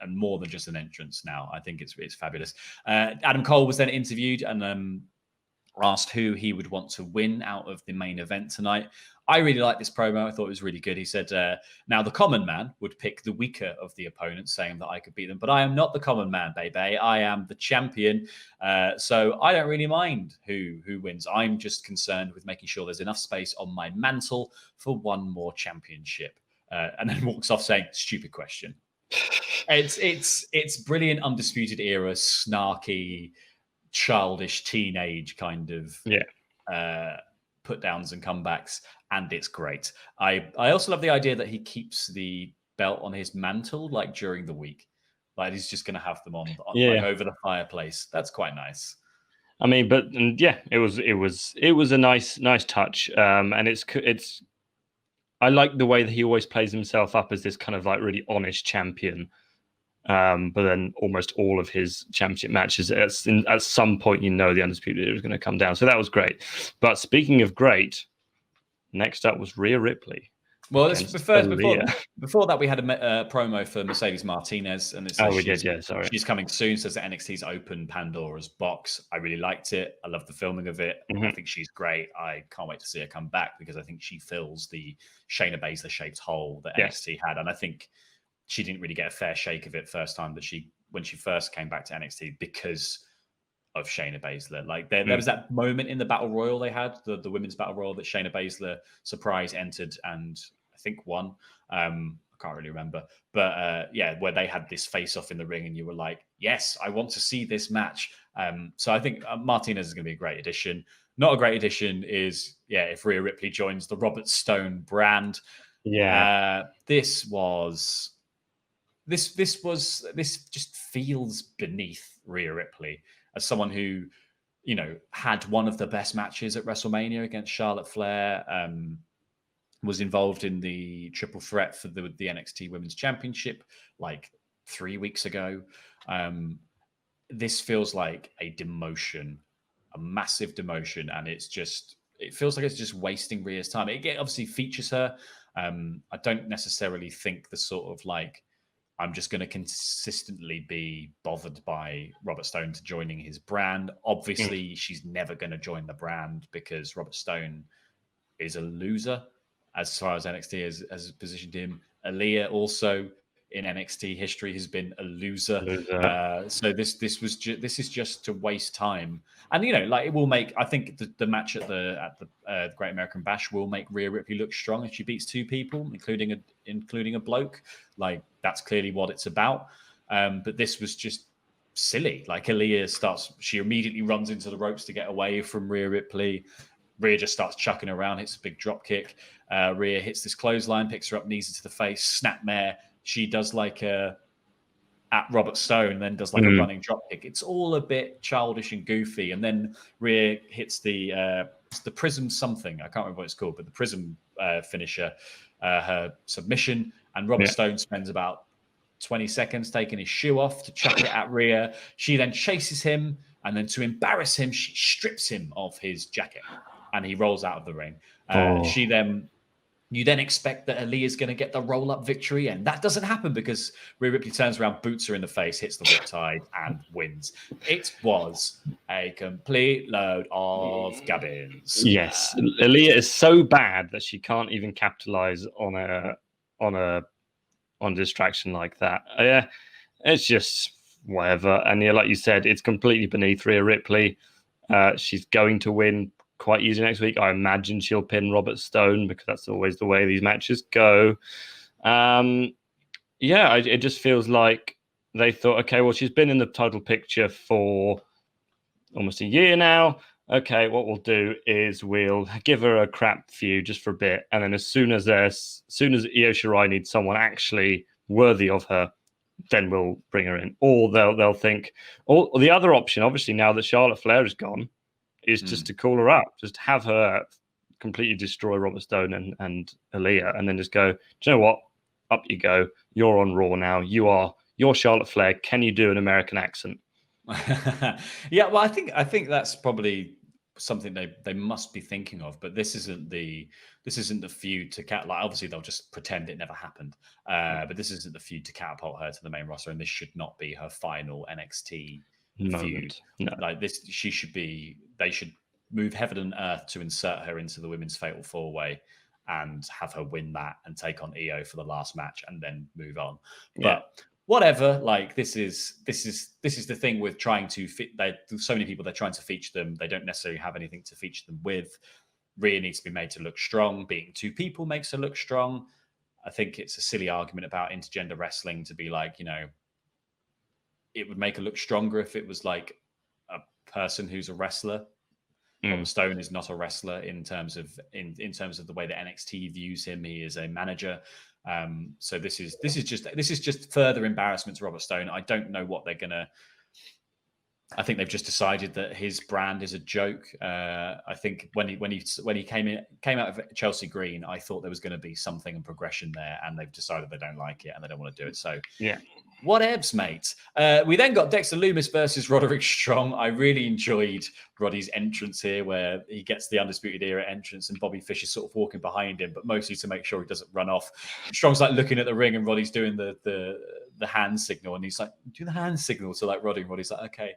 and more than just an entrance now. I think it's fabulous. Adam Cole was then interviewed and asked who he would want to win out of the main event tonight. I really liked this promo. I thought it was really good. He said, now the common man would pick the weaker of the opponents, saying that I could beat them. But I am not the common man, baby. I am the champion. So I don't really mind who wins. I'm just concerned with making sure there's enough space on my mantle for one more championship. And then walks off saying, stupid question. It's brilliant Undisputed Era, snarky, childish teenage kind of put downs and comebacks, and it's great. I also love the idea that he keeps the belt on his mantle like during the week, like he's just going to have them on like over the fireplace. That's quite nice. I mean, but it was a nice touch, and it's I like the way that he always plays himself up as this kind of like really honest champion. But then almost all of his championship matches, at some point, the Undisputed Era is going to come down. So that was great. But speaking of great, next up was Rhea Ripley. Well, before that, we had a promo for Mercedes Martinez, and sorry, she's coming soon. Says that NXT's opened Pandora's box. I really liked it. I love the filming of it. I think she's great. I can't wait to see her come back because I think she fills the Shayna Baszler shaped hole that NXT had, and I think she didn't really get a fair shake of it first time when she first came back to NXT because of Shayna Baszler. Like there was that moment in the Battle Royal they had, the women's Battle Royal, that Shayna Baszler surprise entered and I think won. I can't really remember. But where they had this face-off in the ring and you were like, yes, I want to see this match. So I think Martinez is going to be a great addition. Not a great addition is, if Rhea Ripley joins the Robert Stone brand. This just feels beneath Rhea Ripley as someone who, had one of the best matches at WrestleMania against Charlotte Flair, was involved in the triple threat for the NXT Women's Championship like 3 weeks ago. This feels like a demotion, a massive demotion, and it feels like it's just wasting Rhea's time. It obviously features her. I don't necessarily think the sort of like, I'm just going to consistently be bothered by Robert Stone to joining his brand. Obviously, she's never going to join the brand because Robert Stone is a loser as far as NXT has positioned him. Aliyah also in NXT history has been a loser. So this is just to waste time. And it will make, I think the match at the Great American Bash will make Rhea Ripley look strong if she beats two people, including a bloke. Like that's clearly what it's about. But this was just silly. Like Aliyah she immediately runs into the ropes to get away from Rhea Ripley. Rhea just starts chucking around, hits a big drop kick. Rhea hits this clothesline, picks her up, knees her to the face, snapmare. She does like at Robert Stone, then does like a running drop kick. It's all a bit childish and goofy. And then Rhea hits the Prism something. I can't remember what it's called, but the Prism finisher, her submission. And Robert Stone spends about 20 seconds taking his shoe off to chuck it at Rhea. She then chases him, and then to embarrass him, she strips him of his jacket, and he rolls out of the ring. You then expect that Aliyah is going to get the roll-up victory, and that doesn't happen because Rhea Ripley turns around, boots her in the face, hits the riptide, and wins. It was a complete load of gubbins. Yes, Aliyah is so bad that she can't even capitalize on a distraction like that. It's just whatever. And like you said, it's completely beneath Rhea Ripley. She's going to win quite easy next week. I imagine she'll pin Robert Stone because that's always the way these matches go. It just feels like they thought, okay, well, she's been in the title picture for almost a year now. Okay, what we'll do is we'll give her a crap feud just for a bit, and then as soon as Io Shirai needs someone actually worthy of her, then we'll bring her in. Or they'll think, or the other option, obviously now that Charlotte Flair is gone, is just to call her up, just have her completely destroy Robert Stone and Aliyah, and then just go, do you know what? Up you go. You're on Raw now. You're Charlotte Flair. Can you do an American accent? Yeah, well, I think that's probably something they must be thinking of. But this isn't the feud to like obviously they'll just pretend it never happened. But this isn't the feud to catapult her to the main roster, and this should not be her final NXT feud. No. Like this, they should move heaven and earth to insert her into the women's fatal 4-way and have her win that and take on Io for the last match and then move on. Yeah. But whatever, like this is the thing with trying to fit. There's so many people they're trying to feature them. They don't necessarily have anything to feature them with. Rhea needs to be made to look strong. Beating 2 people makes her look strong. I think it's a silly argument about intergender wrestling to be like, it would make her look stronger if it was like a person who's a wrestler. Robert Stone is not a wrestler in terms of the way that NXT views him. He is a manager. So this is just further embarrassment to Robert Stone. I don't know what they're gonna. I think they've just decided that his brand is a joke. I think when he came out of Chelsea Green, I thought there was going to be something and progression there, and they've decided they don't like it and they don't want to do it. So yeah. Whatevs, mate. We then got Dexter Loomis versus Roderick Strong. I really enjoyed Roddy's entrance here, where he gets the Undisputed Era entrance and Bobby Fish is sort of walking behind him, but mostly to make sure he doesn't run off. Strong's like looking at the ring and Roddy's doing the hand signal, and he's like, do the hand signal to like Roddy, and Roddy's like, okay,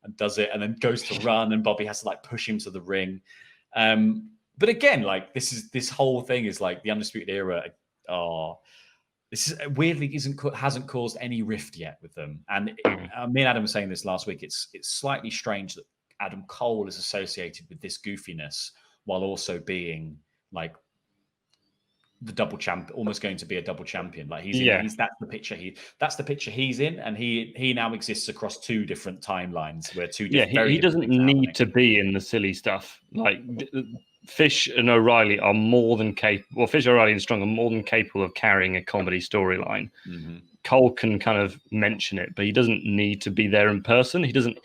and does it, and then goes to run, and Bobby has to like push him to the ring. But again, like this whole thing is like the Undisputed Era this is weirdly hasn't caused any rift yet with them. And me and Adam were saying this last week. It's slightly strange that Adam Cole is associated with this goofiness while also being like the double champ, almost going to be a double champion. Like that's the picture he's in, and he now exists across 2 different timelines where he doesn't need to be in the silly stuff. Like Fish and O'Reilly are more than capable. Well, Fish, O'Reilly, and Strong are more than capable of carrying a comedy storyline. Mm-hmm. Cole can kind of mention it, but he doesn't need to be there in person. He doesn't,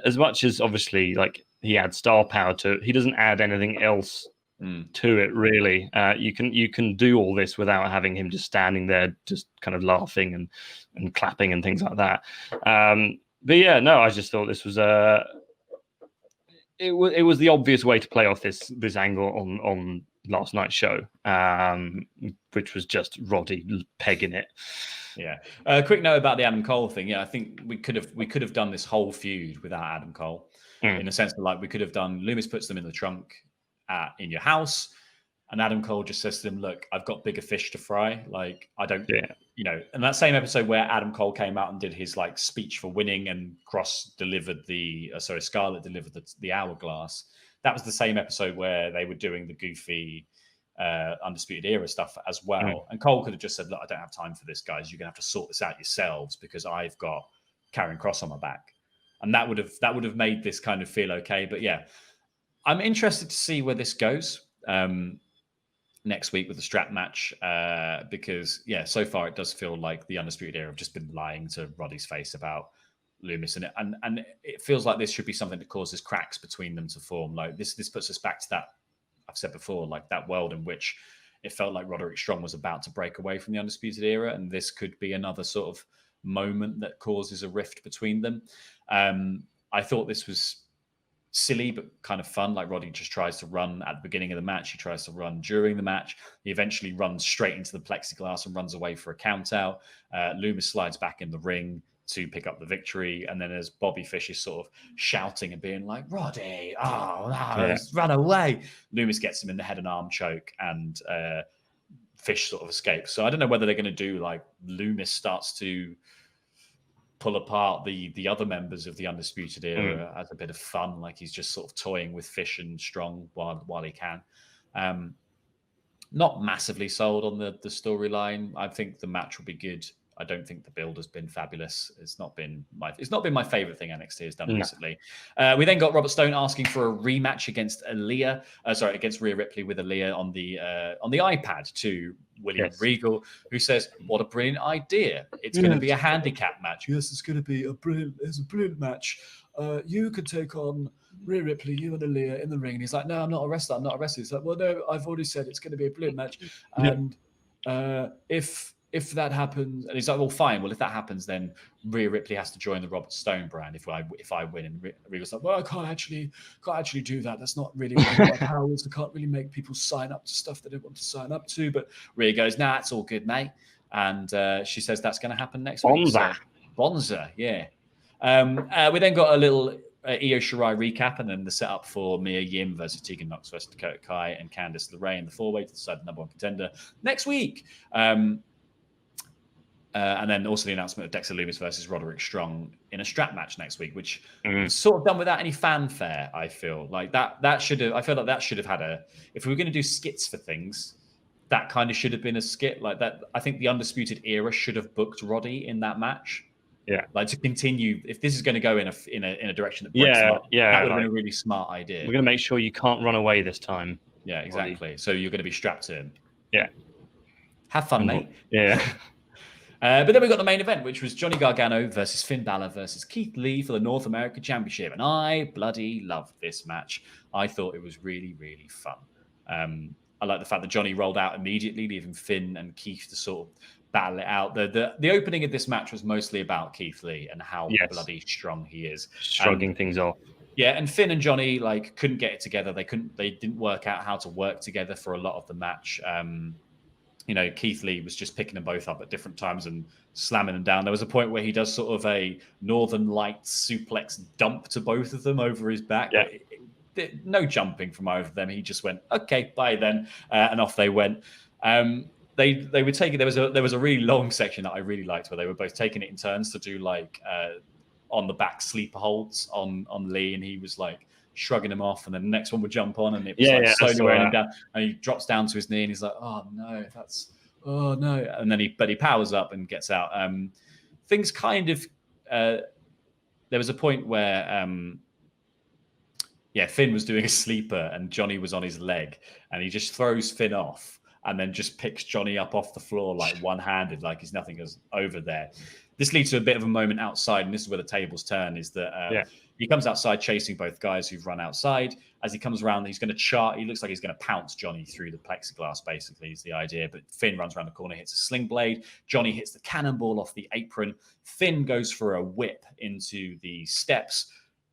as much as obviously like he adds star power to it, he doesn't add anything else to it really. You can do all this without having him just standing there, just kind of laughing and clapping and things like that. But yeah, no, I just thought this was It was the obvious way to play off this angle on last night's show, which was just Roddy pegging it. Yeah. Quick note about the Adam Cole thing. Yeah, I think we could have done this whole feud without Adam Cole, in a sense that like we could have done. Loomis puts them in the trunk in your house, and Adam Cole just says to them, "Look, I've got bigger fish to fry. Like I don't." Yeah. And that same episode where Adam Cole came out and did his like speech for winning, and Kross delivered Scarlett delivered the hourglass. That was the same episode where they were doing the goofy Undisputed Era stuff as well. And Cole could have just said, "Look, I don't have time for this, guys. You're gonna have to sort this out yourselves because I've got Karrion Kross on my back," and that would have made this kind of feel okay. But yeah, I'm interested to see where this goes. Next week with the strap match, because so far it does feel like the Undisputed Era have just been lying to Roddy's face about Loomis, and it feels like this should be something that causes cracks between them to form. Like this puts us back to that I've said before, like that world in which it felt like Roderick Strong was about to break away from the Undisputed Era, and this could be another sort of moment that causes a rift between them. I thought this was silly but kind of fun. Like Roddy just tries to run at the beginning of the match, he tries to run during the match, he eventually runs straight into the plexiglass and runs away for a count out. Loomis slides back in the ring to pick up the victory, and then as Bobby Fish is sort of shouting and being like, "Roddy, run away," Loomis gets him in the head and arm choke, and Fish sort of escapes. So I don't know whether they're going to do like Loomis starts to pull apart the other members of the Undisputed Era as a bit of fun, like he's just sort of toying with Fish and Strong while he can. Not massively sold on the storyline. I think the match will be good. I don't think the build has been fabulous. It's not been my favorite thing NXT has done recently. We then got Robert Stone asking for a rematch against against Rhea Ripley with Aliyah on the iPad to William Regal, who says, "What a brilliant idea! It's going to be a handicap match. Yes, it's going to be a brilliant match. You could take on Rhea Ripley, you and Aliyah in the ring." And he's like, "No, I'm not a wrestler. He's like, "Well, no, I've already said it's going to be a brilliant match, and if if that happens, and he's like, well, fine. Well, if that happens, then Rhea Ripley has to join the Robert Stone brand if I win. And Rhea was like, well, I can't actually do that. That's not really within my powers. I can't really make people sign up to stuff they don't want to sign up to. But Rhea goes, nah, it's all good, mate. And she says that's going to happen next week. Bonza, yeah. We then got a little Io Shirai recap, and then the setup for Mia Yim versus Tegan Nox versus Dakota Kai and Candice LeRae in the 4-way to decide the number 1 contender next week. And then also the announcement of Dexter Loomis versus Roderick Strong in a strap match next week, which was sort of done without any fanfare. I feel like that should have. I feel like that should have had a. If we were going to do skits for things, that kind of should have been a skit like that. I think the Undisputed Era should have booked Roddy in that match. Yeah, like to continue. If this is going to go in a direction that breaks them up, that would have been a really smart idea. We're going to make sure you can't run away this time. Yeah, exactly. Roddy. So you're going to be strapped to him. Yeah, have fun, mate. Yeah. But then we got the main event, which was Johnny Gargano versus Finn Balor versus Keith Lee for the North American Championship. And I bloody loved this match. I thought it was really, really fun. I like the fact that Johnny rolled out immediately, leaving Finn and Keith to sort of battle it out. The opening of this match was mostly about Keith Lee and how bloody strong he is. Shrugging things off. Yeah, and Finn and Johnny couldn't get it together. They didn't work out how to work together for a lot of the match. Keith Lee was just picking them both up at different times and slamming them down. There was a point where he does sort of a Northern Lights suplex dump to both of them over his back. Yeah. No jumping from either of them. He just went, okay, bye then, and off they went. They were taking. There was a really long section that I really liked where they were both taking it in turns to do on the back sleeper holds on Lee, and he was shrugging him off, and then the next one would jump on, and it was slowly wearing him down, and he drops down to his knee, and he's like, oh no, and then he powers up and gets out. Things kind of there was a point where Finn was doing a sleeper and Johnny was on his leg, and he just throws Finn off and then just picks Johnny up off the floor one-handed, like he's nothing is over there. This leads to a bit of a moment outside, and this is where the tables turn, is that he comes outside chasing both guys who've run outside. As he comes around, he's going to chart. He looks like he's going to pounce Johnny through the plexiglass, basically, is the idea. But Finn runs around the corner, hits a sling blade. Johnny hits the cannonball off the apron. Finn goes for a whip into the steps,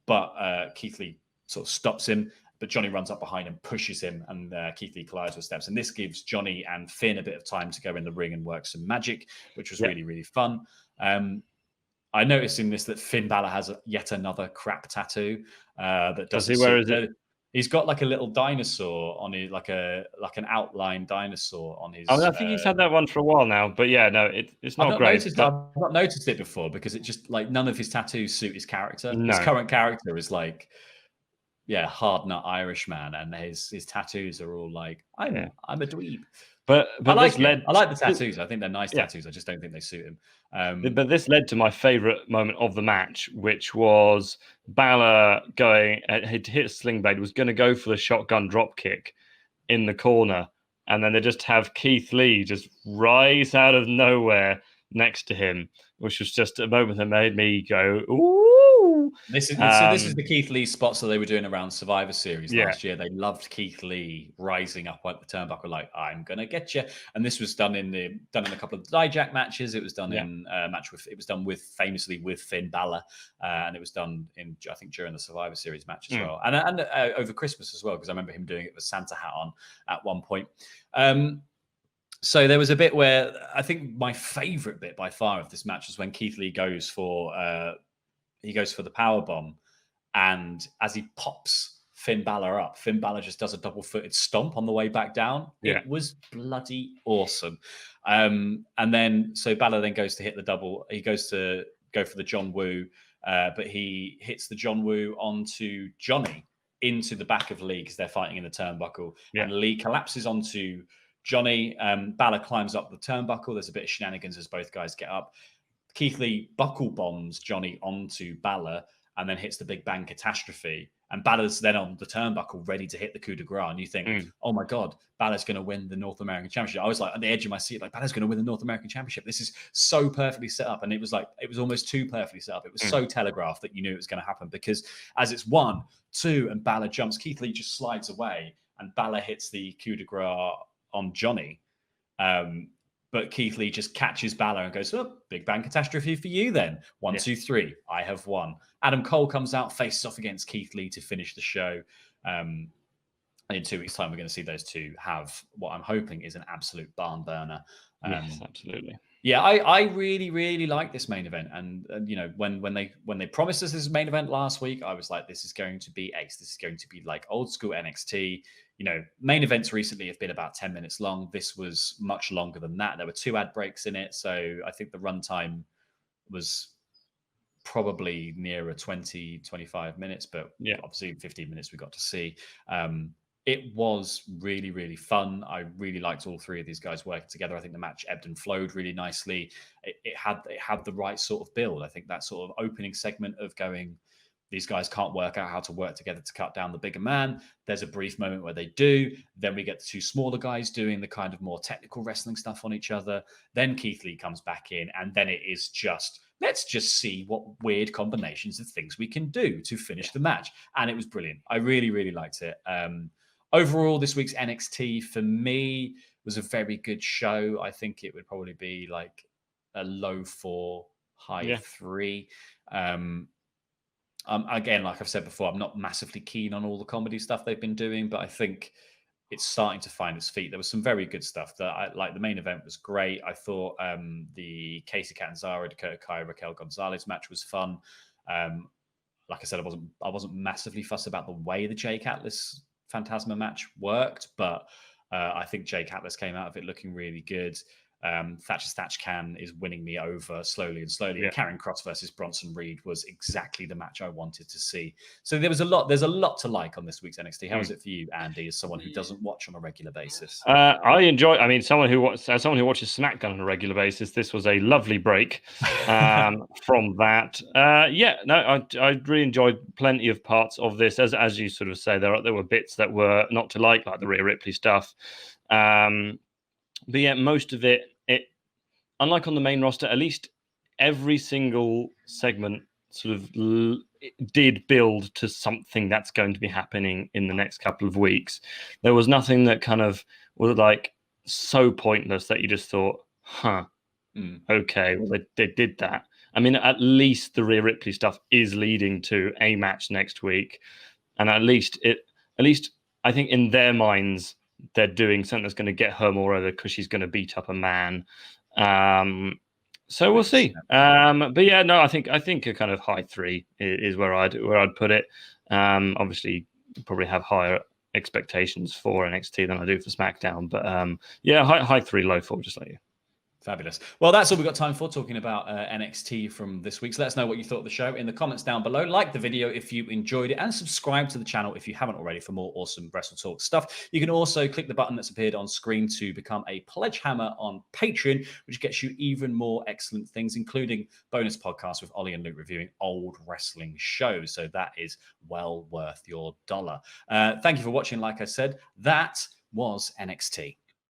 but Keith Lee sort of stops him. But Johnny runs up behind and pushes him, and Keith Lee collides with steps. And this gives Johnny and Finn a bit of time to go in the ring and work some magic, which was really, really fun. I noticed in this that Finn Balor has yet another crap tattoo. That does he? Where is it? He's got a little dinosaur on his, like an outline dinosaur on his. I think he's had that one for a while now, but it's not great. I've not noticed it before because it just none of his tattoos suit his character. No. His current character is hard nut Irishman, and his tattoos are all I'm a dweeb. But I like the tattoos. I think they're nice tattoos. I just don't think they suit him. But this led to my favorite moment of the match, which was Balor he'd hit a sling blade, was going to go for the shotgun drop kick in the corner, and then they just have Keith Lee just rise out of nowhere next to him, which was just a moment that made me go, ooh. This is the Keith Lee spots that they were doing around Survivor Series last year. They loved Keith Lee rising up at the turnbuckle I'm gonna get you. And this was done in a couple of Dijak matches. It was done in a match famously with Finn Balor, and it was done I think during the Survivor Series match as well, and over Christmas as well, because I remember him doing it with Santa hat on at one point. So there was a bit where I think my favorite bit by far of this match was when Keith Lee goes for the power bomb, and as he pops Finn Balor up, Finn Balor just does a double-footed stomp on the way back down. Yeah. It was bloody awesome. And then so Balor then goes to hit the double. He goes to go for the John Woo, but he hits the John Woo onto Johnny into the back of Lee because they're fighting in the turnbuckle. Yeah. And Lee collapses onto Johnny. Balor climbs up the turnbuckle. There's a bit of shenanigans as both guys get up. Keith Lee buckle bombs Johnny onto Balor and then hits the Big Bang Catastrophe. And Balor's then on the turnbuckle ready to hit the coup de grace. And you think, oh my God, Balor's going to win the North American Championship. I was at the edge of my seat, Balor's going to win the North American Championship. This is so perfectly set up. And it was almost too perfectly set up. It was so telegraphed that you knew it was going to happen, because as it's 1, 2, and Balor jumps, Keith Lee just slides away and Balor hits the coup de grace on Johnny. But Keith Lee just catches Balor and goes, oh, Big Bang Catastrophe for you then. 1, 2, 3. I have won. Adam Cole comes out, faces off against Keith Lee to finish the show. And in 2 weeks' time, we're going to see those two have what I'm hoping is an absolute barn burner. Yes, absolutely. Yeah, I really, really like this main event. And you know, when they promised us this main event last week, I was like, this is going to be ace. This is going to be like old school NXT. You know, main events recently have been about 10 minutes long. This was much longer than that. There were 2 ad breaks in it. So I think the runtime was probably nearer 20, 25 minutes, but obviously 15 minutes we got to see. It was really, really fun. I really liked all 3 of these guys working together. I think the match ebbed and flowed really nicely. It had the right sort of build. I think that sort of opening segment of going, these guys can't work out how to work together to cut down the bigger man. There's a brief moment where they do. Then we get the 2 smaller guys doing the kind of more technical wrestling stuff on each other. Then Keith Lee comes back in, and then it is just, let's just see what weird combinations of things we can do to finish the match. And it was brilliant. I really, really liked it. Overall, this week's NXT for me was a very good show. I think it would probably be like a low 4, high 3. Again, like I've said before, I'm not massively keen on all the comedy stuff they've been doing, but I think it's starting to find its feet. There was some very good stuff that I like. The main event was great. I thought the Casey Catanzaro, Dakota Kai, Raquel Gonzalez match was fun. Like I said, I wasn't massively fussed about the way the Jake Atlas Phantasma match worked, but I think Jake Atlas came out of it looking really good. Thatch Can is winning me over slowly and slowly. Yeah. Karrion Kross versus Bronson Reed was exactly the match I wanted to see. So there's a lot to like on this week's NXT. How is it for you, Andy, as someone who doesn't watch on a regular basis? I enjoy. I mean, as someone who watches SmackDown on a regular basis, this was a lovely break from that. I really enjoyed plenty of parts of this. As you sort of say, there were bits that were not to like the Rhea Ripley stuff. But yeah, most of it, unlike on the main roster, at least every single segment sort of did build to something that's going to be happening in the next couple of weeks. There was nothing that kind of was like so pointless that you just thought, okay, well, they did that. I mean, at least the Rhea Ripley stuff is leading to a match next week. And at least I think in their minds, they're doing something that's going to get her more over because she's going to beat up a man. So we'll see. But yeah, no, I think a kind of high 3 is where I'd put it. Obviously, probably have higher expectations for NXT than I do for SmackDown. But yeah, high 3, low 4, just like you. Fabulous. Well, that's all we've got time for talking about NXT from this week. So let us know what you thought of the show in the comments down below. Like the video if you enjoyed it and subscribe to the channel if you haven't already for more awesome WrestleTalk stuff. You can also click the button that's appeared on screen to become a pledge hammer on Patreon, which gets you even more excellent things, including bonus podcasts with Ollie and Luke reviewing old wrestling shows. So that is well worth your dollar. Thank you for watching. Like I said, that was NXT.